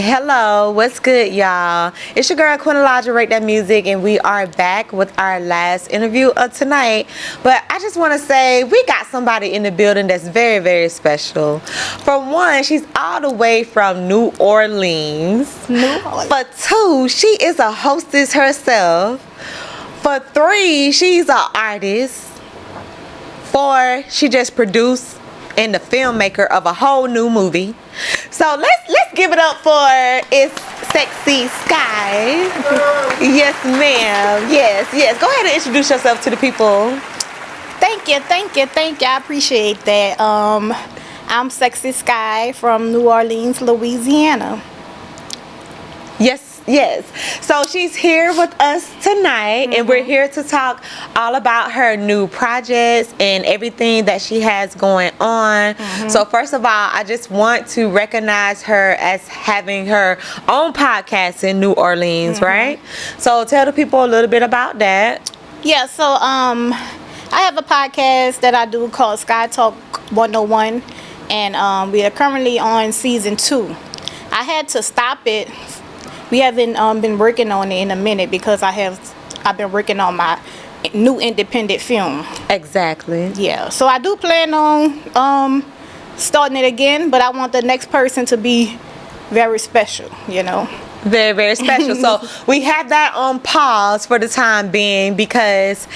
Hello, what's good, y'all? It's your girl Quinalaja, Rate That Music, and we are back with our last interview of tonight. But I just want to say we got somebody in the building that's very, very special. For one, she's all the way from New Orleans. For two, she is a hostess herself. For three, she's an artist. Four, she just produced and the filmmaker of a whole new movie. So let's give it up for it's Sexisky. Yes, ma'am. Yes. Go ahead and introduce yourself to the people. Thank you. I appreciate that. I'm Sexisky from New Orleans, Louisiana. Yes. So she's here with us tonight, and we're here to talk all about her new projects and everything that she has going on. So first of all, I just want to recognize her as having her own podcast in New Orleans, right? So tell the people a little bit about that. Yeah, so I have a podcast that I do called Sky Talk 101, and we are currently on season 2. I had to stop it. We haven't been working on it in a minute because I've been working on my new independent film. Exactly. Yeah. So I do plan on starting it again, but I want the next person to be very special, you know. Very, very special. So we have that on pause for the time being because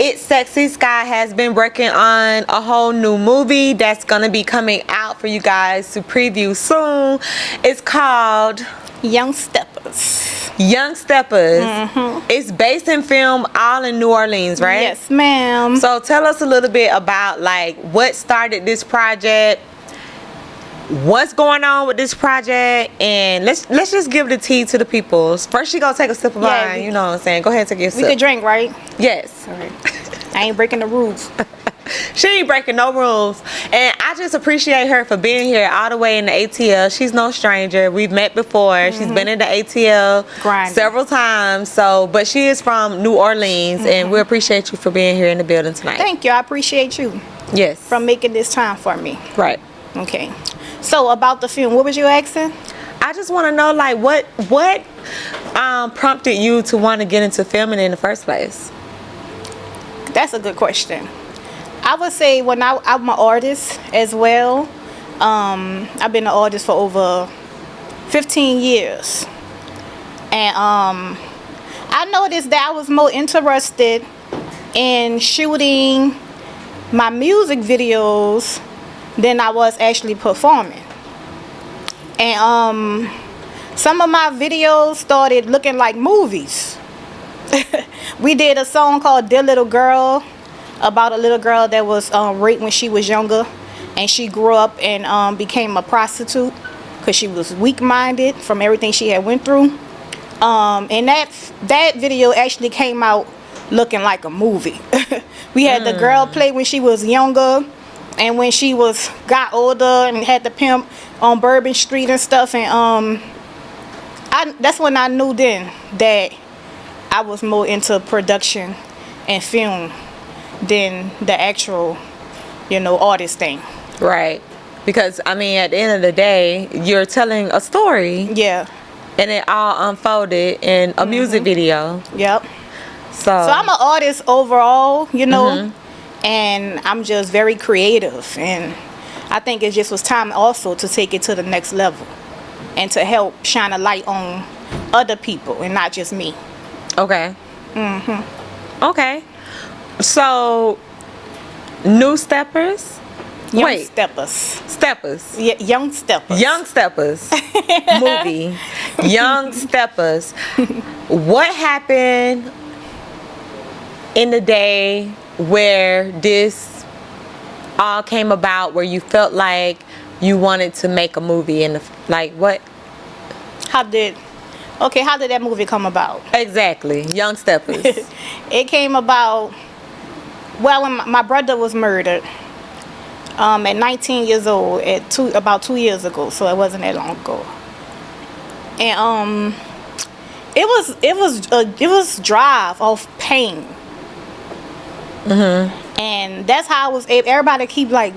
It's Sexisky has been working on a whole new movie that's going to be coming out for you guys to preview soon. It's called Young Steppers. It's based in film all in New Orleans, right? Yes, ma'am. So tell us a little bit about like what started this project, what's going on with this project, and let's just give the tea to the people. First, she gonna take a sip of wine. You know what I'm saying? Go ahead and take your sip. We could drink, right? Yes. All right. I ain't breaking the rules. She ain't breaking no rules, and I just appreciate her for being here all the way in the ATL. She's no stranger. We've met before. She's been in the ATL several times. So, but she is from New Orleans, and we appreciate you for being here in the building tonight. Thank you. I appreciate you. Yes. For making this time for me. Right. Okay. So about the film, what was you asking? I just want to know, like, what prompted you to want to get into filming in the first place? That's a good question. I would say when I'm an artist as well. I've been an artist for over 15 years. And I noticed that I was more interested in shooting my music videos than I was actually performing. And some of my videos started looking like movies. We did a song called Dear Little Girl, about a little girl that was raped when she was younger, and she grew up and became a prostitute because she was weak-minded from everything she had went through. And that video actually came out looking like a movie. We had the girl play when she was younger, and when she got older and had the pimp on Bourbon Street and stuff. And that's when I knew then that I was more into production and film than the actual, artist thing. Right. Because, I mean, at the end of the day, you're telling a story. Yeah. And it all unfolded in a music video. Yep. So I'm an artist overall, and I'm just very creative. And I think it just was time also to take it to the next level and to help shine a light on other people and not just me. Okay. Okay. So, New Steppers? Young Steppers. Steppers. Yeah, Young Steppers. Young Steppers. Movie. Young Steppers. What happened in the day where this all came about, where you felt like you wanted to make a movie what? How did that movie come about? Exactly. Young Steppers. It came about, when my brother was murdered at 19 years old, about 2 years ago, so it wasn't that long ago. And it was drive of pain. And that's how I was able. Everybody keep like,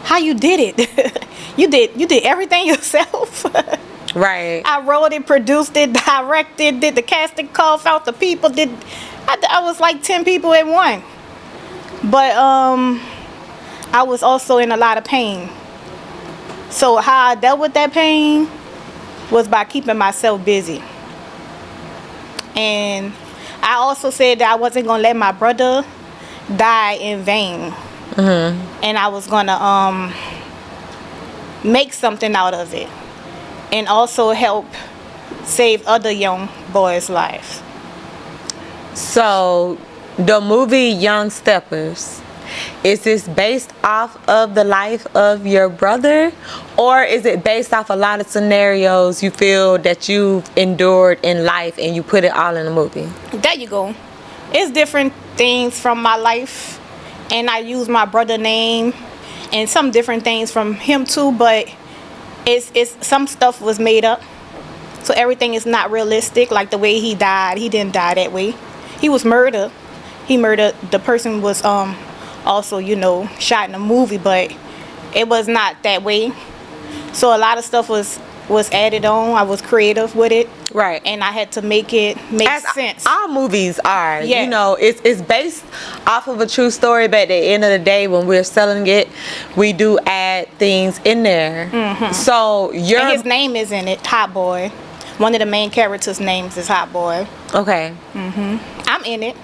how you did it? you did everything yourself. Right. I wrote it, produced it, directed, did the casting call, found the people, I was like 10 people in one. But I was also in a lot of pain. So how I dealt with that pain was by keeping myself busy. And I also said that I wasn't gonna let my brother die in vain. And I was gonna make something out of it, and also help save other young boys' lives. So, the movie Young Steppers, is this based off of the life of your brother, or is it based off a lot of scenarios you feel that you've endured in life and you put it all in the movie? There you go. It's different things from my life, and I use my brother name and some different things from him too, but it's some stuff was made up. So everything is not realistic. Like the way he died, he didn't die that way. He was murdered. The person was also, you know, shot in a movie, but it was not that way. So a lot of stuff was added on. I was creative with it. Right. And I had to make it make As sense. all movies are, Yeah. you know, it's based off of a true story, but at the end of the day, when we're selling it, we do add things in there. So And your his name is in it, Hot Boy. One of the main characters' names is Hot Boy. okay, I'm in it.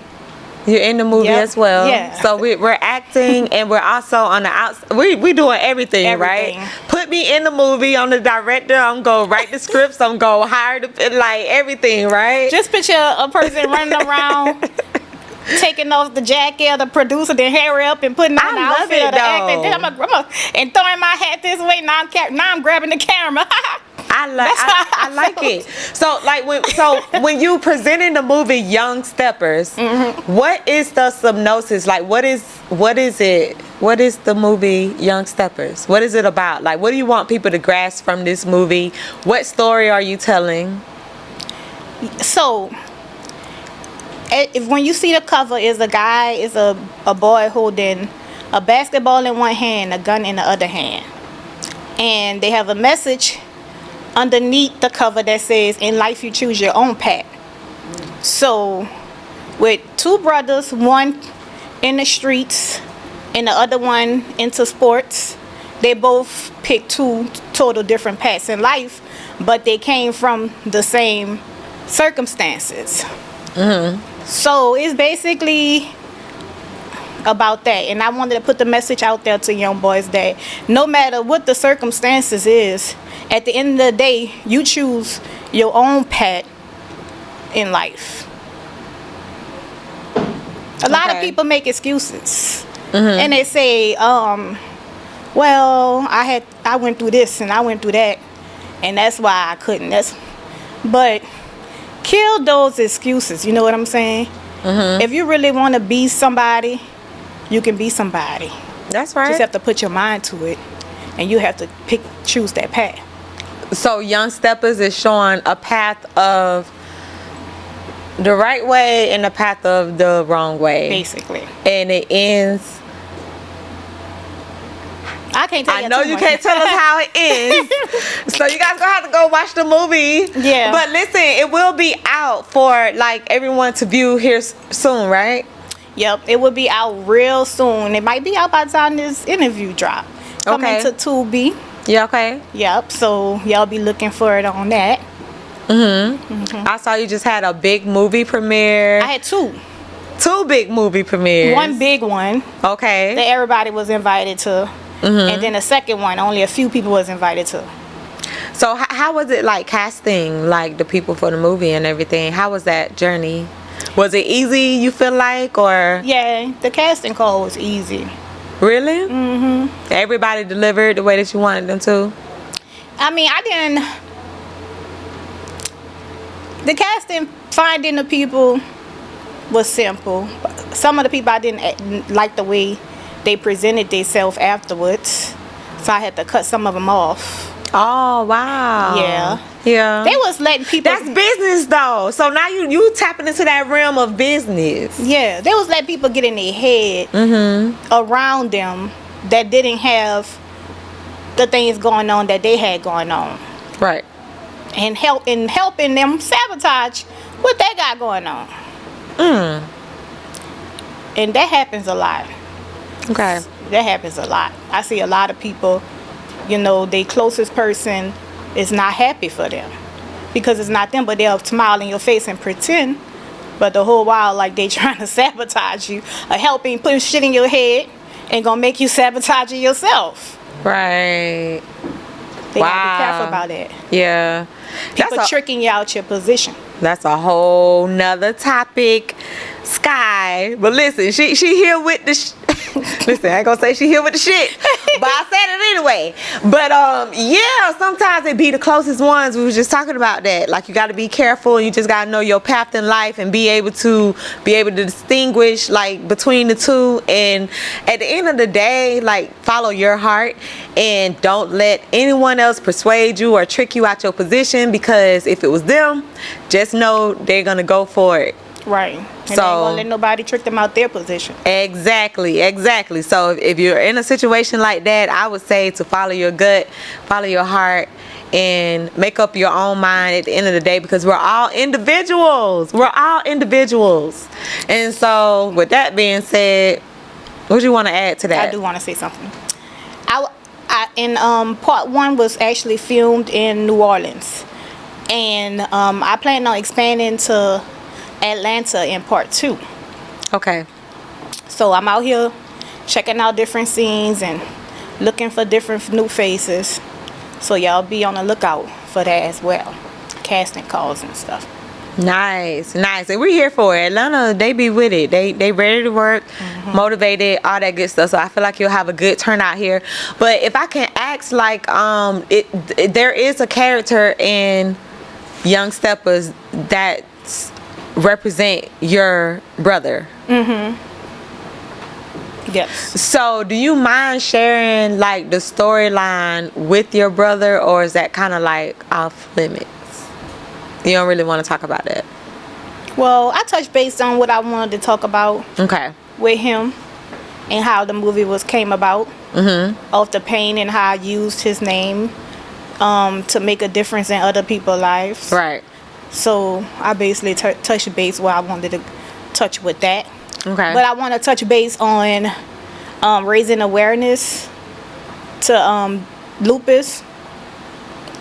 you're in the movie Yep. as well. Yeah. So we're acting and we're also on the outside. We doing everything, Everything. right? Put me in the movie. I'm the director. I'm gonna write the scripts. I'm gonna hire like everything, right? Just picture a person running around, taking off the jacket of the producer, then hurry up and putting on I the love outfit it, of the actor. though. Then and throwing my hat this way. Now I'm grabbing the camera. I like it. So like when you presented the movie Young Steppers, what is the synopsis? Like what is it? What is the movie Young Steppers? What is it about? Like what do you want people to grasp from this movie? What story are you telling? So, if when you see the cover, is a boy holding a basketball in one hand, a gun in the other hand, and they have a message underneath the cover that says, "In life, you choose your own path." So, with two brothers, one in the streets and the other one into sports, they both picked two total different paths in life, but they came from the same circumstances. So it's basically about that, and I wanted to put the message out there to young boys that no matter what the circumstances is, at the end of the day, you choose your own path in life. A lot of Okay. people make excuses, and they say, well, I went through this and I went through that, and that's why I couldn't. But kill those excuses. You know what I'm saying? If you really want to be somebody, you can be somebody. That's You right. just have to put your mind to it, and you have to choose that path. So Young Steppers is showing a path of the right way and a path of the wrong way. Basically, And it ends. I can't tell you. I know too you much. can't tell us how it ends. So you guys gonna have to go watch the movie. Yeah. But listen, it will be out for like everyone to view here soon, right? Yep, it will be out real soon. It might be out by the time this interview drop. Coming Okay. to Tubi. Yeah, okay. Yep, so y'all be looking for it on that. I saw you just had a big movie premiere. I had two. Two big movie premieres. One big one Okay. that everybody was invited to. And then the second one, only a few people was invited to. So how was it like casting like the people for the movie and everything? How was that journey? Was it easy, you feel like, or Yeah, the casting call was easy. really? Everybody delivered the way that you wanted them to? I mean, the casting, finding the people was simple. Some of the people I didn't like the way they presented themselves afterwards, so I had to cut some of them off. Oh, wow. Yeah. Yeah. They was letting people. That's business though. So now you tapping into that realm of business. Yeah, they was letting people get in their head around them that didn't have the things going on that they had going on. Right. and helping them sabotage what they got going on. And that happens a lot. Okay. That happens a lot. I see a lot of people, their closest person is not happy for them because it's not them, but they'll smile in your face and pretend, but the whole while like they trying to sabotage you or helping put shit in your head and gonna make you sabotage it yourself. Right. They gotta be careful about that. Yeah. People tricking you out your position. That's a whole nother topic, Sky. But listen, she here with the listen, I ain't gonna say she here with the shit, but I said it anyway. But yeah, sometimes it be the closest ones. We was just talking about that. Like, you gotta be careful, and you just gotta know your path in life and be able to distinguish like between the two. And at the end of the day, like, follow your heart and don't let anyone else persuade you or trick you out your position, because if it was them, just know they're gonna go for it. Right. And so, they ain't gonna let nobody trick them out their position. Exactly. So if you're in a situation like that, I would say to follow your gut, follow your heart, and make up your own mind at the end of the day, because we're all individuals. And so with that being said, what do you want to add to that? I do want to say something. In part 1 was actually filmed in New Orleans, and I plan on expanding to Atlanta in part 2. Okay. So I'm out here checking out different scenes and looking for different new faces. So y'all be on the lookout for that as well. Casting calls and stuff. Nice. And we're here for it. Atlanta, they be with it. They ready to work, motivated, all that good stuff. So I feel like you'll have a good turnout here. But if I can ask, like, there is a character in Young Steppers that represent your brother. Yes. So do you mind sharing like the storyline with your brother, or is that kind of like off limits? You don't really want to talk about that? Well, I touched base on what I wanted to talk about. Okay. With him and how the movie came about. Of the pain and how I used his name to make a difference in other people's lives. Right. So I basically touched base where I wanted to touch with that. Okay. But I want to touch base on raising awareness to lupus.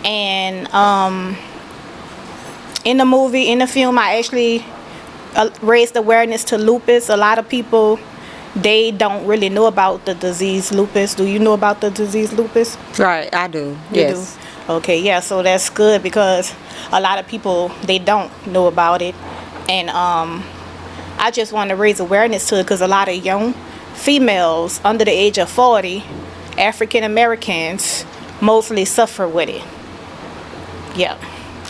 And in the film, I actually raised awareness to lupus. A lot of people, they don't really know about the disease lupus. Do you know about the disease lupus? Right, I do. Yes. Do? Okay, yeah, so that's good, because a lot of people, they don't know about it. And I just want to raise awareness to it, because a lot of young females under the age of 40, African Americans, mostly suffer with it. Yeah.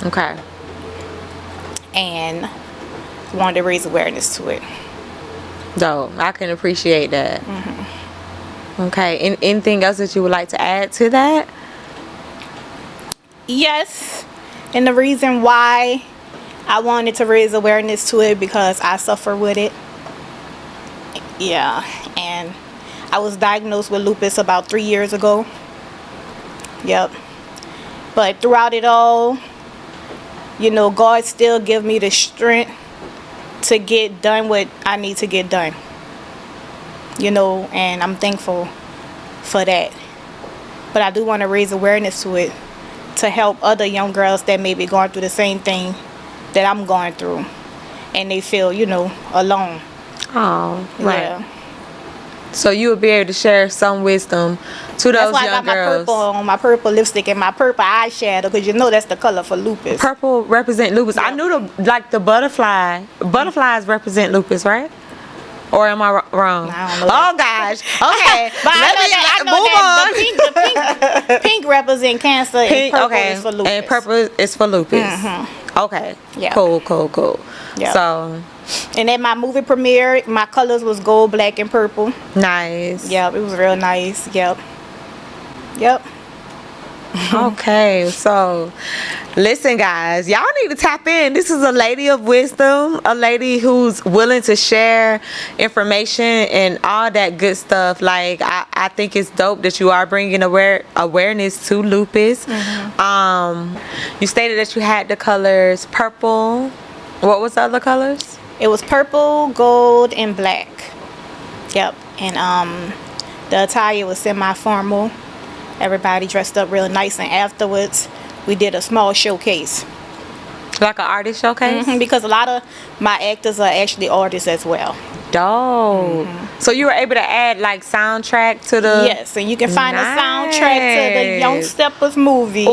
Okay. And wanted to raise awareness to it. So I can appreciate that. Okay. Anything else that you would like to add to that? Yes. And the reason why I wanted to raise awareness to it, because I suffer with it. Yeah. And I was diagnosed with lupus about 3 years ago. Yep. But throughout it all, God still give me the strength to get done what I need to get done. And I'm thankful for that. But I do want to raise awareness to it, to help other young girls that may be going through the same thing that I'm going through, and they feel, alone. Oh, right. Yeah. So you would be able to share some wisdom to those young girls. That's why I got my purple lipstick and my purple eyeshadow, because that's the color for lupus. Purple represent lupus. Yep. I knew the butterflies represent lupus, right? Or am I wrong? I don't know. Oh gosh. Okay. But I know that the pink represent cancer, and purple is for lupus. And purple is for lupus. Okay. Yeah. Cool. Yeah. So. And at my movie premiere, my colors was gold, black, and purple. Nice. Yep, it was real nice. Yep. Okay, so listen, guys, y'all need to tap in. This is a lady of wisdom, a lady who's willing to share information and all that good stuff. Like, I think it's dope that you are bringing awareness to lupus. You stated that you had the colors purple. What was the other colors? It was purple, gold, and black. Yep. And the attire was semi-formal. Everybody dressed up real nice, and afterwards we did a small showcase. Like an artist showcase? Because a lot of my actors are actually artists as well. Dope. So you were able to add like soundtrack to the... Yes, and you can find the soundtrack to the Young Steppers movie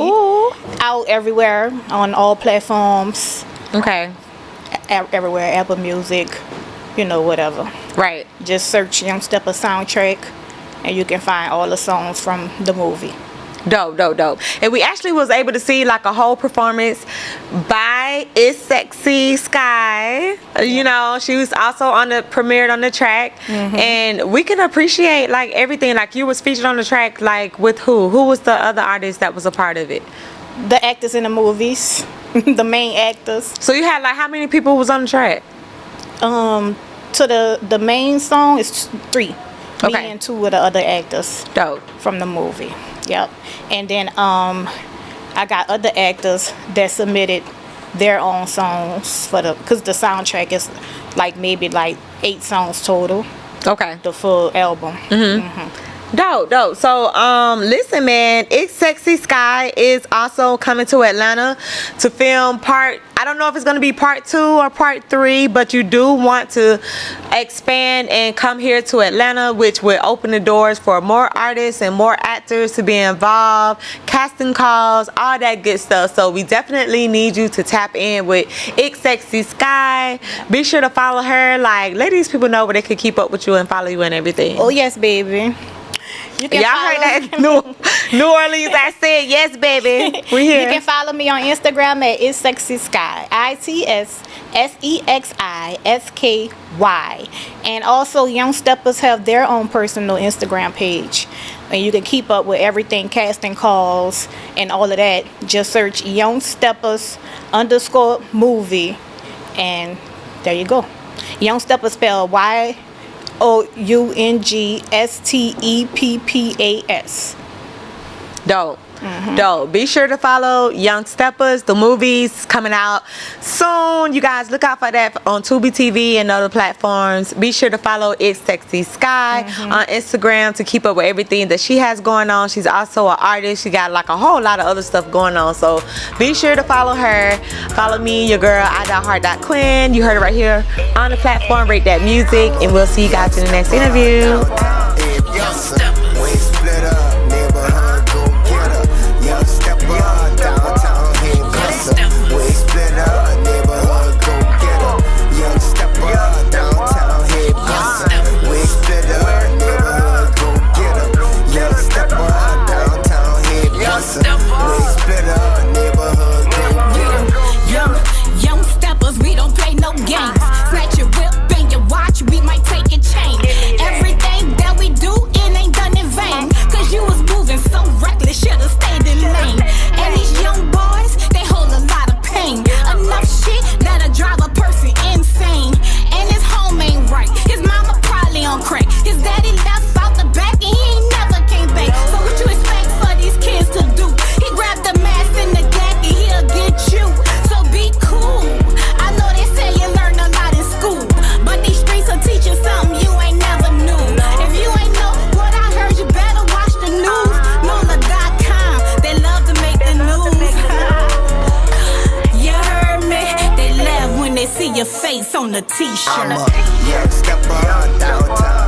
out everywhere on all platforms. Okay. Everywhere, Apple Music, whatever. Right. Just search Young Steppers soundtrack, and you can find all the songs from the movie. Dope. And we actually was able to see like a whole performance by Sexisky. She was also premiered on the track. And we can appreciate like everything. Like, you was featured on the track, like with who? Who was the other artist that was a part of it? The actors in the movies, the main actors. So you had like how many people was on the track? To the main song is 3. Okay. Me and 2 of the other actors. Dope. From the movie. Yep. And then I got other actors that submitted their own songs because the soundtrack is maybe 8 songs total. Okay. The full album. Dope. So, listen, man, Sexisky is also coming to Atlanta to film I don't know if it's going to be part 2 or part 3, but you do want to expand and come here to Atlanta, which will open the doors for more artists and more actors to be involved, casting calls, all that good stuff. So we definitely need you to tap in with Sexisky. Be sure to follow her. Like, let these people know where they could keep up with you and follow you and everything. Oh, yes, baby. Y'all heard that? New Orleans, I said, yes, baby. We here. You can follow me on Instagram at Sexisky, ITSSEXISKY. And also, Young Steppers have their own personal Instagram page. And you can keep up with everything, casting calls, and all of that. Just search Young Steppers _movie. And there you go. Young Steppers spelled YOUNGSTEPPAS. Dope. Be sure to follow Young Steppers. The movie's coming out soon. You guys look out for that on Tubi TV and other platforms. Be sure to follow Sexisky on Instagram to keep up with everything that she has going on. She's also an artist. She got like a whole lot of other stuff going on. So be sure to follow her. Follow me, your girl, I.Heart.Quinn. You heard it right here on the platform, Rate That Music. And we'll see you guys in the next interview. Your face on the t-shirt. I'm a young stepper downtown.